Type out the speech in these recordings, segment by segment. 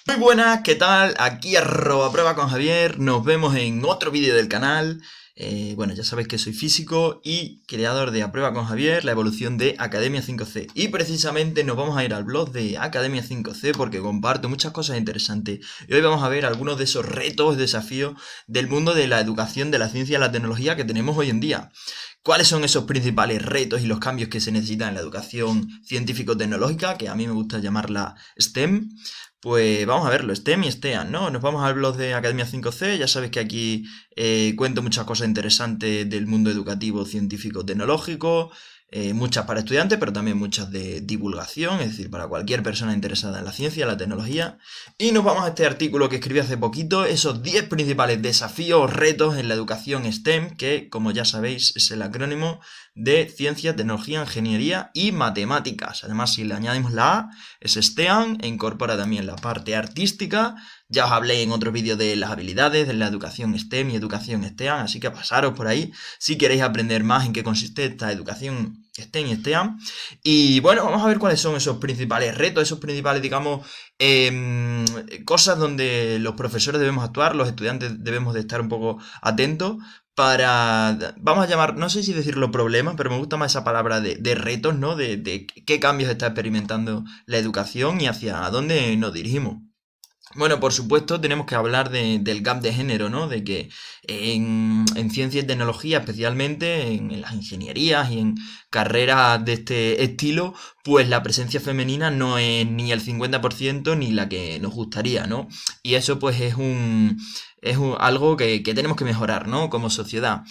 Muy buenas, ¿qué tal? Aquí @prueba con Javier, nos vemos en otro vídeo del canal. Bueno, ya sabéis que soy físico y creador de A Prueba con Javier, la evolución de Academia 5C. Y precisamente nos vamos a ir al blog de Academia 5C porque comparto muchas cosas interesantes. Y hoy vamos a ver algunos de esos retos, desafíos del mundo de la educación, de la ciencia y la tecnología que tenemos hoy en día. ¿Cuáles son esos principales retos y los cambios que se necesitan en la educación científico-tecnológica, que a mí me gusta llamarla STEM? Pues vamos a verlo, STEM y STEAM, ¿no? Nos vamos al blog de Academia 5C, ya sabéis que aquí cuento muchas cosas interesantes del mundo educativo, científico, tecnológico, muchas para estudiantes, pero también muchas de divulgación, es decir, para cualquier persona interesada en la ciencia, la tecnología. Y nos vamos a este artículo que escribí hace poquito, esos 10 principales desafíos o retos en la educación STEM, que como ya sabéis es el acrónimo de ciencia, tecnología, ingeniería y matemáticas. Además, si le añadimos la A, es STEAM e incorpora también la parte artística. Ya os hablé en otro vídeo de las habilidades de la educación STEM y educación STEAM, así que pasaros por ahí si queréis aprender más en qué consiste esta educación STEM y STEAM. Y bueno, vamos a ver cuáles son esos principales retos, esos principales, digamos, cosas donde los profesores debemos actuar, los estudiantes debemos de estar un poco atentos para, vamos a llamar, no sé si decirlo problemas, pero me gusta más esa palabra de retos, ¿no? De qué cambios está experimentando la educación y hacia dónde nos dirigimos. Bueno, por supuesto, tenemos que hablar del gap de género, ¿no? De que en ciencia y tecnología, especialmente en las ingenierías y en carreras de este estilo, pues la presencia femenina no es ni el 50% ni la que nos gustaría, ¿no? Y eso pues algo que tenemos que mejorar, ¿no? Como sociedad.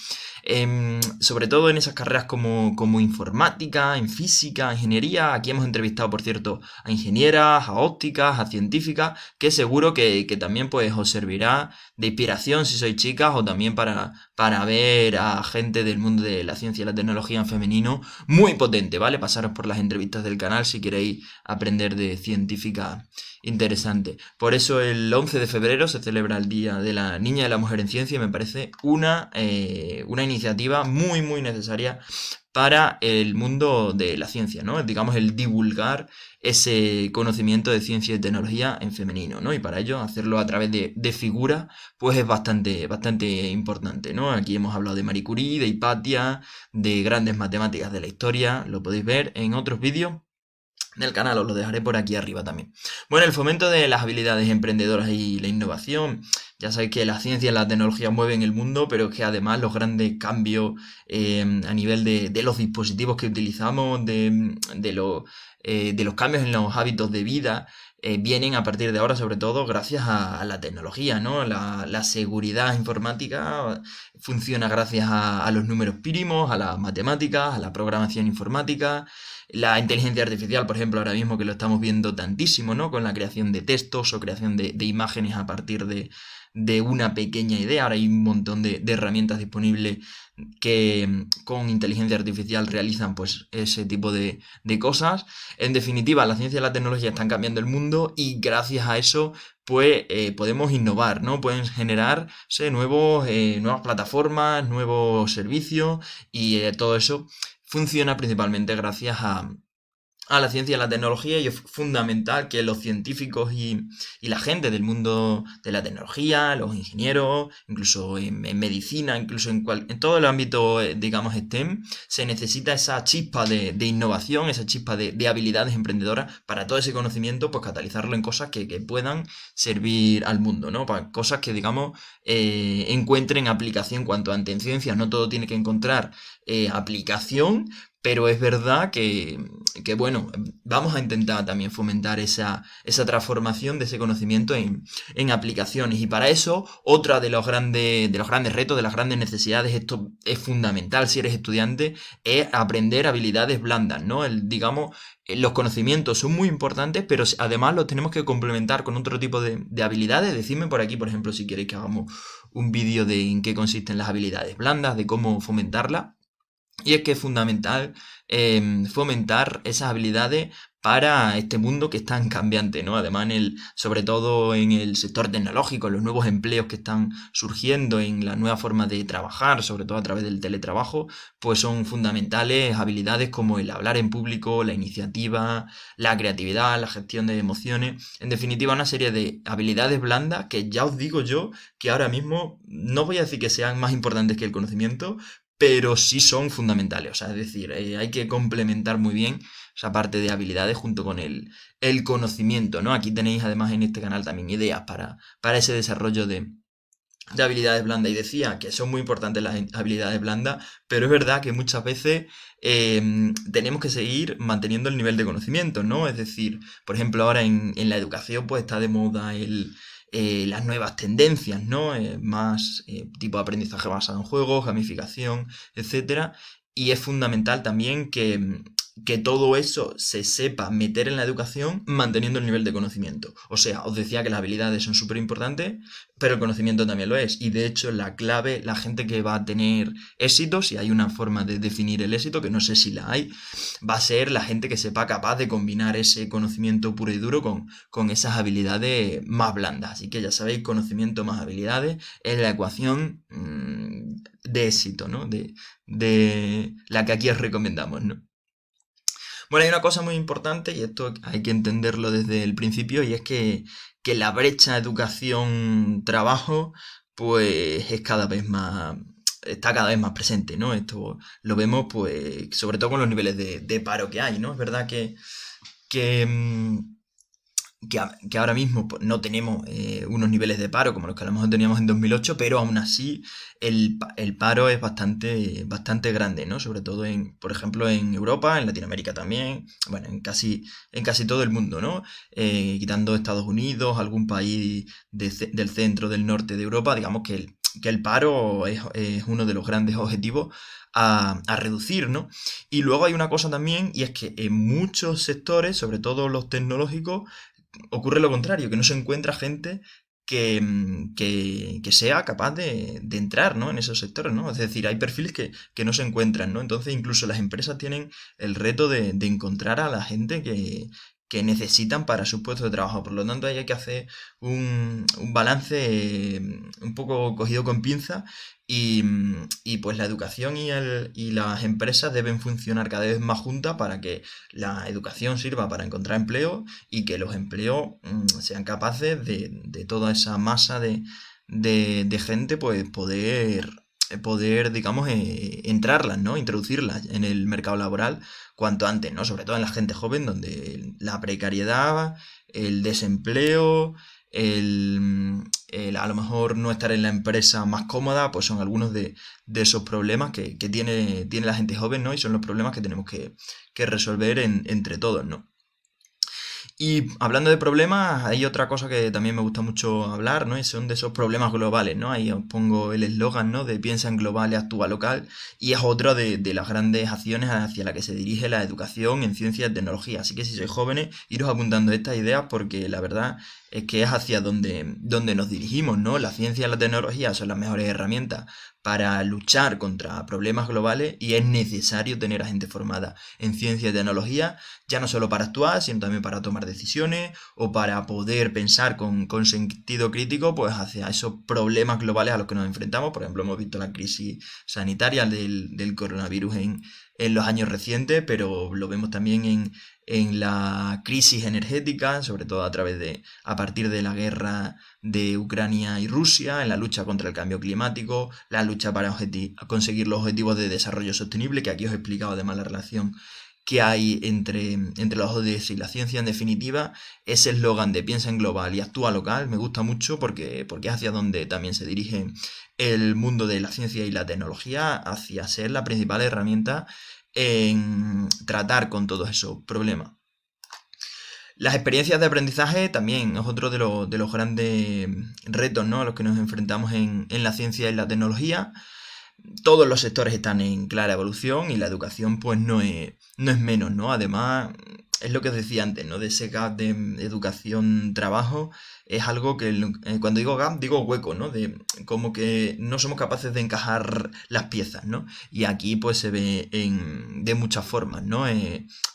Sobre todo en esas carreras como informática, en física, ingeniería. Aquí hemos entrevistado, por cierto, a ingenieras, a ópticas, a científicas, que seguro que también pues os servirá de inspiración si sois chicas o también para ver a gente del mundo de la ciencia y la tecnología en femenino muy potente, ¿vale? Pasaros por las entrevistas del canal si queréis aprender de científica interesante. Por eso el 11 de febrero se celebra el Día de la Niña y de la Mujer en Ciencia y me parece una iniciativa muy muy necesaria para el mundo de la ciencia, ¿no? Digamos, el divulgar ese conocimiento de ciencia y tecnología en femenino, ¿no? Y para ello hacerlo a través de figuras, pues es bastante importante, ¿no? Aquí hemos hablado de Marie Curie, de Hipatia, de grandes matemáticas de la historia, lo podéis ver en otros vídeos del canal, os lo dejaré por aquí arriba también. Bueno, el fomento de las habilidades emprendedoras y la innovación. Ya sabéis que la ciencia y la tecnología mueven el mundo, pero que además los grandes cambios a nivel de los dispositivos que utilizamos, de los cambios en los hábitos de vida, vienen a partir de ahora, sobre todo gracias a la tecnología, ¿no? La seguridad informática funciona gracias a los números primos, a las matemáticas, a la programación informática. La inteligencia artificial, por ejemplo, ahora mismo que lo estamos viendo tantísimo, ¿no? Con la creación de textos o creación de imágenes a partir de una pequeña idea. Ahora hay un montón de herramientas disponibles que con inteligencia artificial realizan pues ese tipo de cosas. En definitiva, la ciencia y la tecnología están cambiando el mundo y gracias a eso pues podemos innovar, ¿no? Pueden generarse nuevas plataformas, nuevos servicios y todo eso funciona principalmente gracias a la ciencia y la tecnología y es fundamental que los científicos y la gente del mundo de la tecnología, los ingenieros, incluso en medicina, incluso en todo el ámbito, digamos, STEM, se necesita esa chispa de innovación, esa chispa de habilidades emprendedoras para todo ese conocimiento, pues catalizarlo en cosas que puedan servir al mundo, ¿no? Para cosas que, digamos, encuentren aplicación cuanto antes en ciencia. No todo tiene que encontrar aplicación, pero es verdad bueno, vamos a intentar también fomentar esa transformación de ese conocimiento en aplicaciones. Y para eso, otra de los grandes retos, de las grandes necesidades, esto es fundamental si eres estudiante, es aprender habilidades blandas, ¿no? Digamos, los conocimientos son muy importantes, pero además los tenemos que complementar con otro tipo de habilidades. Decidme por aquí, por ejemplo, si queréis que hagamos un vídeo de en qué consisten las habilidades blandas, de cómo fomentarlas. Y es que es fundamental fomentar esas habilidades para este mundo que es tan cambiante, ¿no? Además, sobre todo en el sector tecnológico, en los nuevos empleos que están surgiendo, en la nueva forma de trabajar, sobre todo a través del teletrabajo, pues son fundamentales habilidades como el hablar en público, la iniciativa, la creatividad, la gestión de emociones, en definitiva una serie de habilidades blandas que ya os digo yo que ahora mismo no voy a decir que sean más importantes que el conocimiento, pero sí son fundamentales. O sea, es decir, hay que complementar muy bien esa parte de habilidades junto con el conocimiento, ¿no? Aquí tenéis además en este canal también ideas para ese desarrollo de habilidades blandas. Y decía que son muy importantes las habilidades blandas, pero es verdad que muchas veces tenemos que seguir manteniendo el nivel de conocimiento, ¿no? Es decir, por ejemplo, ahora en la educación pues está de moda las nuevas tendencias, ¿no? Más tipo de aprendizaje basado en juegos, gamificación, etcétera. Y es fundamental también que todo eso se sepa meter en la educación manteniendo el nivel de conocimiento. O sea, os decía que las habilidades son súper importantes, pero el conocimiento también lo es. Y de hecho, la clave, la gente que va a tener éxito, si hay una forma de definir el éxito, que no sé si la hay, va a ser la gente que sepa capaz de combinar ese conocimiento puro y duro con esas habilidades más blandas. Así que ya sabéis, conocimiento más habilidades es la ecuación de éxito, ¿no? De la que aquí os recomendamos, ¿no? Bueno, hay una cosa muy importante y esto hay que entenderlo desde el principio y es que la brecha educación-trabajo pues es cada vez más, está cada vez más presente, ¿no? Esto lo vemos pues sobre todo con los niveles de paro que hay, ¿no? Es verdad que, mm, que ahora mismo pues, no tenemos unos niveles de paro como los que a lo mejor teníamos en 2008, pero aún así el paro es bastante grande, ¿no? Sobre todo por ejemplo, en Europa, en Latinoamérica también, bueno, en casi todo el mundo, ¿no? Quitando Estados Unidos, algún país del centro, del norte de Europa, digamos que el paro es uno de los grandes objetivos a reducir, ¿no? Y luego hay una cosa también, y es que en muchos sectores, sobre todo los tecnológicos, ocurre lo contrario, que no se encuentra gente que sea capaz de entrar, ¿no? En esos sectores, ¿no? Es decir, hay perfiles que no se encuentran, ¿no? Entonces incluso las empresas tienen el reto de encontrar a la gente que necesitan para su puesto de trabajo. Por lo tanto, ahí hay que hacer un balance un poco cogido con pinza y pues la educación y las empresas deben funcionar cada vez más juntas para que la educación sirva para encontrar empleo y que los empleos sean capaces de toda esa masa de gente, pues poder, digamos, entrarlas, ¿no? Introducirlas en el mercado laboral cuanto antes, ¿no? Sobre todo en la gente joven, donde la precariedad, el desempleo, a lo mejor no estar en la empresa más cómoda, pues son algunos de esos problemas que tiene la gente joven, ¿no? Y son los problemas que tenemos que resolver entre todos, ¿no? Y hablando de problemas, hay otra cosa que también me gusta mucho hablar, ¿no? Y son de esos problemas globales, ¿no? Ahí os pongo el eslogan, ¿no? De piensa en global y actúa local. Y es otra de las grandes acciones hacia la que se dirige la educación en ciencia y tecnología. Así que si sois jóvenes, iros apuntando estas ideas porque la verdad es que es hacia donde nos dirigimos, ¿no? La ciencia y la tecnología son las mejores herramientas para luchar contra problemas globales y es necesario tener a gente formada en ciencia y tecnología, ya no solo para actuar, sino también para tomar decisiones o para poder pensar con sentido crítico pues hacia esos problemas globales a los que nos enfrentamos. Por ejemplo, hemos visto la crisis sanitaria del coronavirus en los años recientes, pero lo vemos también en la crisis energética, sobre todo a partir de la guerra de Ucrania y Rusia, en la lucha contra el cambio climático, la lucha para conseguir los objetivos de desarrollo sostenible, que aquí os he explicado además la relación que hay entre los ODS y la ciencia. En definitiva, ese eslogan de piensa en global y actúa local me gusta mucho porque es hacia donde también se dirige el mundo de la ciencia y la tecnología, hacia ser la principal herramienta en tratar con todos esos problemas. Las experiencias de aprendizaje también es otro de los grandes retos, ¿no? A los que nos enfrentamos en la ciencia y la tecnología. Todos los sectores están en clara evolución y la educación pues no es menos, ¿no? Además, es lo que os decía antes, ¿no? De ese gap de educación-trabajo es algo que cuando digo gap digo hueco, ¿no? De como que no somos capaces de encajar las piezas, ¿no? Y aquí pues se ve de muchas formas, ¿no?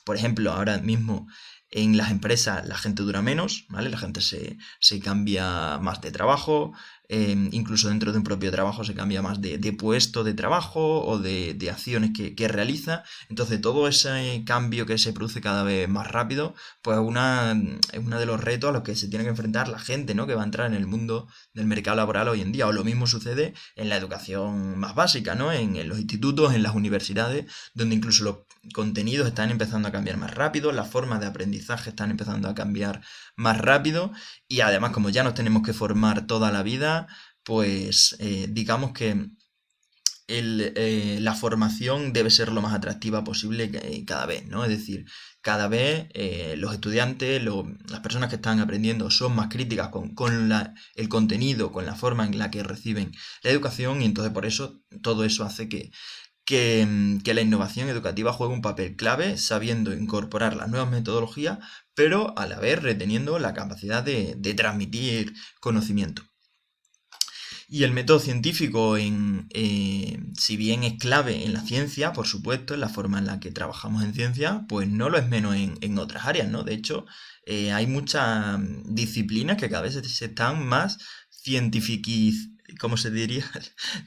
Por ejemplo, ahora mismo En las empresas la gente dura menos, ¿vale? La gente se cambia más de trabajo, incluso dentro de un propio trabajo se cambia más de puesto de trabajo o de acciones que realiza. Entonces todo ese cambio que se produce cada vez más rápido, pues es uno de los retos a los que se tiene que enfrentar la gente, ¿no? Que va a entrar en el mundo del mercado laboral hoy en día. O lo mismo sucede en la educación más básica, ¿no? En los institutos, en las universidades, donde incluso los contenidos están empezando a cambiar más rápido, las formas de aprendizaje están empezando a cambiar más rápido y además como ya nos tenemos que formar toda la vida, pues digamos que la formación debe ser lo más atractiva posible cada vez, ¿no? Es decir, cada vez los estudiantes, las personas que están aprendiendo son más críticas con el contenido, con la forma en la que reciben la educación y entonces por eso todo eso hace que la innovación educativa juegue un papel clave sabiendo incorporar las nuevas metodologías, pero a la vez reteniendo la capacidad de transmitir conocimiento. Y el método científico, si bien es clave en la ciencia, por supuesto, en la forma en la que trabajamos en ciencia, pues no lo es menos en otras áreas, ¿no? De hecho, hay muchas disciplinas que cada vez se están más ¿cómo se diría?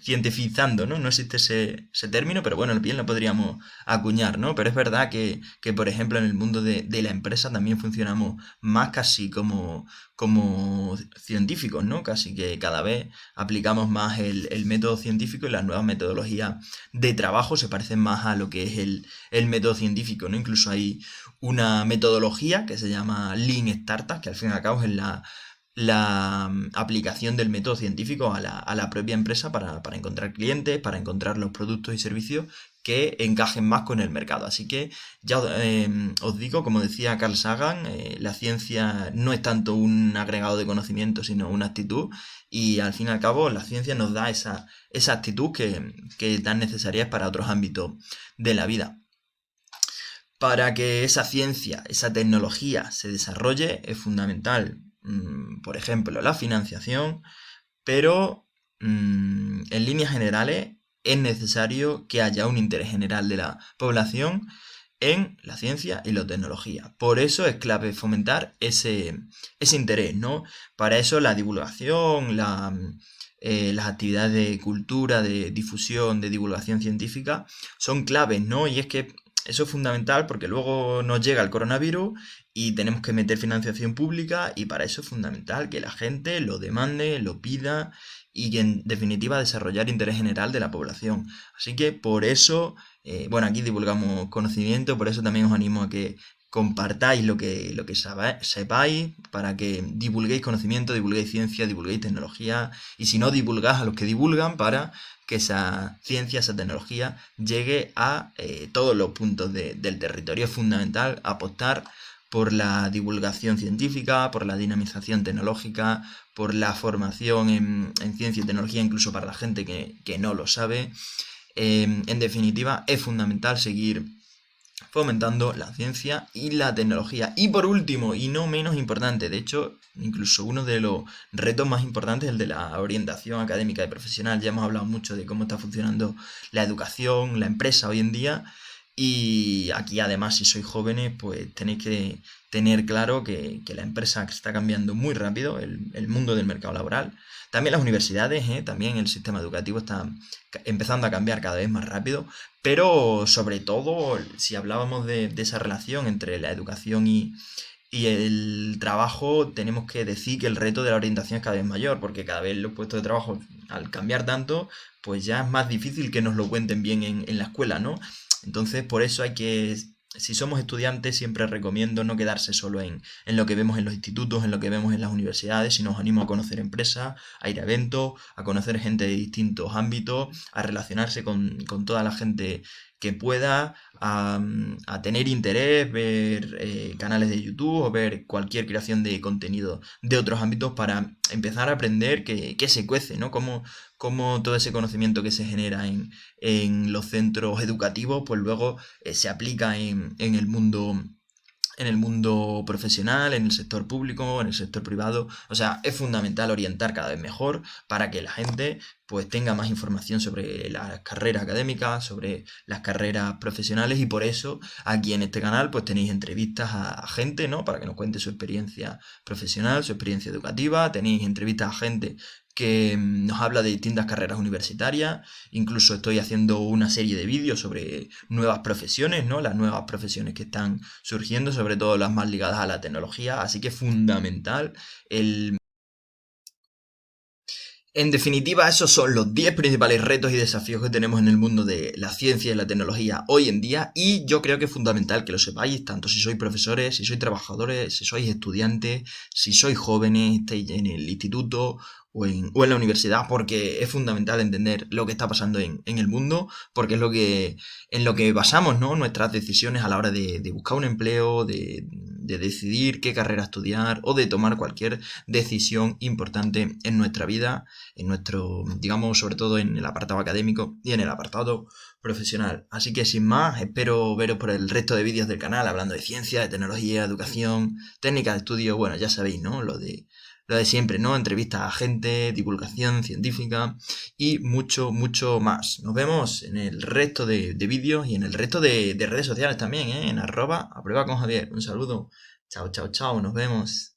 Cientificando, ¿no? No existe ese término, pero bueno, bien lo podríamos acuñar, ¿no? Pero es verdad que por ejemplo, en el mundo de la empresa también funcionamos más casi como científicos, ¿no? Casi que cada vez aplicamos más el método científico y las nuevas metodologías de trabajo se parecen más a lo que es el método científico, ¿no? Incluso hay una metodología que se llama Lean Startup, que al fin y al cabo es la aplicación del método científico a la propia empresa para encontrar clientes, para encontrar los productos y servicios que encajen más con el mercado. Así que ya os digo, como decía Carl Sagan, la ciencia no es tanto un agregado de conocimiento, sino una actitud. Y al fin y al cabo, la ciencia nos da esa actitud que tan necesaria es para otros ámbitos de la vida. Para que esa ciencia, esa tecnología se desarrolle, es fundamental, por ejemplo, la financiación, pero en líneas generales es necesario que haya un interés general de la población en la ciencia y la tecnología. Por eso es clave fomentar ese interés, ¿no? Para eso la divulgación, las actividades de cultura, de difusión, de divulgación científica son claves, ¿no? Y es que eso es fundamental porque luego nos llega el coronavirus y tenemos que meter financiación pública y para eso es fundamental que la gente lo demande, lo pida y que en definitiva desarrollar interés general de la población. Así que por eso, bueno, aquí divulgamos conocimiento, por eso también os animo a que compartáis lo que sepáis, para que divulguéis conocimiento, divulguéis ciencia, divulguéis tecnología y si no divulgáis a los que divulgan para que esa ciencia, esa tecnología llegue a todos los puntos del territorio. Es fundamental apostar por la divulgación científica, por la dinamización tecnológica, por la formación en ciencia y tecnología, incluso para la gente que no lo sabe. En definitiva, es fundamental seguir fomentando la ciencia y la tecnología. Y por último, y no menos importante, de hecho, incluso uno de los retos más importantes es el de la orientación académica y profesional. Ya hemos hablado mucho de cómo está funcionando la educación, la empresa hoy en día. Y aquí además, si sois jóvenes, pues tenéis que tener claro que la empresa está cambiando muy rápido, el mundo del mercado laboral. También las universidades, también el sistema educativo está empezando a cambiar cada vez más rápido, pero sobre todo, si hablábamos de esa relación entre la educación y el trabajo, tenemos que decir que el reto de la orientación es cada vez mayor, porque cada vez los puestos de trabajo, al cambiar tanto, pues ya es más difícil que nos lo cuenten bien en la escuela, ¿no? Entonces, por eso si somos estudiantes, siempre recomiendo no quedarse solo en lo que vemos en los institutos, en lo que vemos en las universidades, sino os animo a conocer empresas, a ir a eventos, a conocer gente de distintos ámbitos, a relacionarse con toda la gente que pueda, a tener interés, ver canales de YouTube o ver cualquier creación de contenido de otros ámbitos para empezar a aprender qué se cuece, ¿no? Cómo todo ese conocimiento que se genera en los centros educativos, pues luego se aplica en el mundo en el mundo profesional, en el sector público, en el sector privado. O sea, es fundamental orientar cada vez mejor para que la gente pues tenga más información sobre las carreras académicas, sobre las carreras profesionales, y por eso aquí en este canal pues tenéis entrevistas a gente, ¿no? Para que nos cuente su experiencia profesional, su experiencia educativa, tenéis entrevistas a gente que nos habla de distintas carreras universitarias. Incluso estoy haciendo una serie de vídeos sobre nuevas profesiones, ¿no? Las nuevas profesiones que están surgiendo, sobre todo las más ligadas a la tecnología, así que es fundamental el... En definitiva, esos son los 10 principales retos y desafíos que tenemos en el mundo de la ciencia y la tecnología hoy en día, y yo creo que es fundamental que lo sepáis, tanto si sois profesores, si sois trabajadores, si sois estudiantes, si sois jóvenes, estáis en el instituto o en la universidad, porque es fundamental entender lo que está pasando en el mundo, porque es en lo que basamos, ¿no? Nuestras decisiones a la hora de buscar un empleo, de decidir qué carrera estudiar o de tomar cualquier decisión importante en nuestra vida, en nuestro, digamos, sobre todo en el apartado académico y en el apartado profesional. Así que sin más, espero veros por el resto de vídeos del canal hablando de ciencia, de tecnología, educación, técnicas de estudio. Bueno, ya sabéis, ¿no? Lo de siempre, ¿no? Entrevistas a gente, divulgación científica y mucho, mucho más. Nos vemos en el resto de vídeos y en el resto de redes sociales también, ¿eh? En @aprueba con Javier. Un saludo. Chao, chao, chao. Nos vemos.